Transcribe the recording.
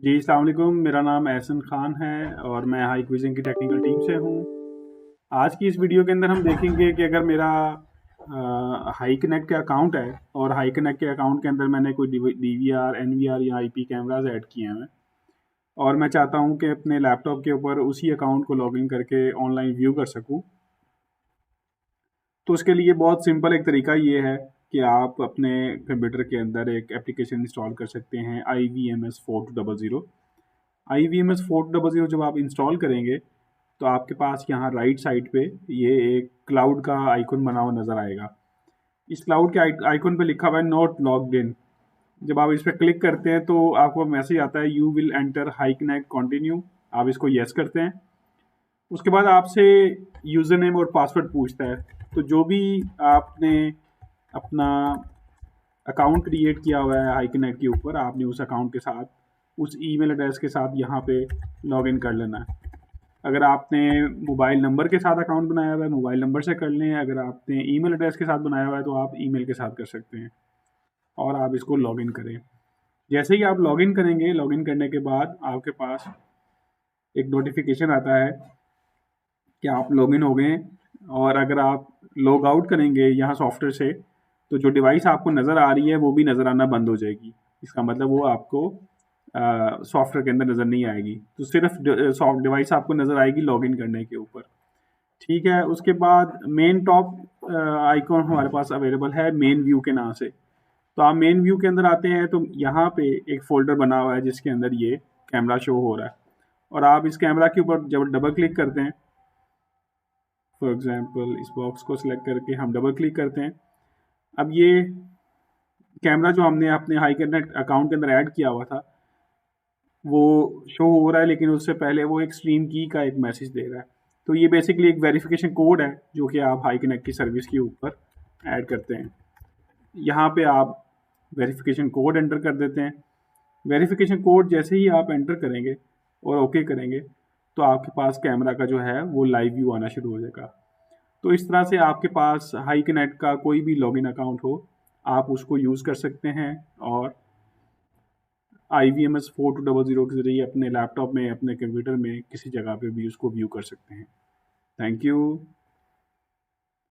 जी, अस्सलाम वालेकुम। मेरा नाम एहसन ख़ान है और मैं हाई क्विज़िंग की टेक्निकल टीम से हूँ। आज की इस वीडियो के अंदर हम देखेंगे कि अगर मेरा हाई कनेक्ट का अकाउंट है और हाई कनेक्ट के अकाउंट के अंदर मैंने कोई डीवीआर, एनवीआर या आईपी कैमरास ऐड किए हैं और मैं चाहता हूँ कि अपने लैपटॉप के ऊपर उसी अकाउंट को लॉगिन करके ऑनलाइन व्यू कर सकूँ। तो उसके लिए बहुत सिंपल एक तरीका ये है कि आप अपने कंप्यूटर के अंदर एक एप्लीकेशन इंस्टॉल कर सकते हैं IVMS 4200। IVMS 4200 जब आप इंस्टॉल करेंगे तो आपके पास यहाँ राइट साइड पे ये एक क्लाउड का आइकन बना हुआ नज़र आएगा। इस क्लाउड के आइकन पे लिखा हुआ है नॉट लॉग्ड इन। जब आप इस पर क्लिक करते हैं तो आपको मैसेज आता है you will enter high connect continue. आप इसको यस करते हैं। उसके बाद आपसे यूज़र नेम और पासवर्ड पूछता है। तो जो भी आपने अपना अकाउंट क्रिएट किया हुआ है हाई कनेक्ट के ऊपर, आपने उस अकाउंट के साथ उस ईमेल एड्रेस के साथ यहाँ पे लॉगिन कर लेना है। अगर आपने मोबाइल नंबर के साथ अकाउंट बनाया हुआ है, मोबाइल नंबर से कर लें। अगर आपने ईमेल एड्रेस के साथ बनाया हुआ है तो आप ईमेल के साथ कर सकते हैं और आप इसको लॉगिन करें। जैसे ही आप लॉगिन करेंगे, लॉगिन करने के बाद आपके पास एक नोटिफिकेशन आता है कि आप लॉगिन हो गए हैं। और अगर आप लॉग आउट करेंगे यहाँ सॉफ्टवेयर से तो जो डिवाइस आपको नज़र आ रही है वो भी नज़र आना बंद हो जाएगी। इसका मतलब वो आपको सॉफ्टवेयर के अंदर नज़र नहीं आएगी। तो सिर्फ सॉफ्ट डिवाइस आपको नज़र आएगी लॉगिन करने के ऊपर। ठीक है, उसके बाद मेन टॉप आइकॉन हमारे पास अवेलेबल है मेन व्यू के नाम से। तो आप मेन व्यू के अंदर आते हैं तो यहाँ पे एक फ़ोल्डर बना हुआ है जिसके अंदर ये कैमरा शो हो रहा है। और आप इस कैमरा के ऊपर जब डबल क्लिक करते हैं, फॉर एग्जांपल इस बॉक्स को सिलेक्ट करके हम डबल क्लिक करते हैं, अब ये कैमरा जो हमने अपने हाई कनेक्ट अकाउंट के अंदर ऐड किया हुआ था वो शो हो रहा है, लेकिन उससे पहले वो एक स्ट्रीम की का एक मैसेज दे रहा है। तो ये बेसिकली एक वेरिफिकेशन कोड है जो कि आप हाई कनेक्ट की सर्विस के ऊपर ऐड करते हैं। यहाँ पे आप वेरिफिकेशन कोड एंटर कर देते हैं। वेरिफिकेशन कोड जैसे ही आप एंटर करेंगे और ओके करेंगे तो आपके पास कैमरा का जो है वो लाइव व्यू आना शुरू हो जाएगा। तो इस तरह से आपके पास हाई कनेक्ट का कोई भी लॉगिन अकाउंट हो, आप उसको यूज़ कर सकते हैं और IVMS 4200 के ज़रिए अपने लैपटॉप में, अपने कंप्यूटर में किसी जगह पे भी उसको व्यू कर सकते हैं। Thank you.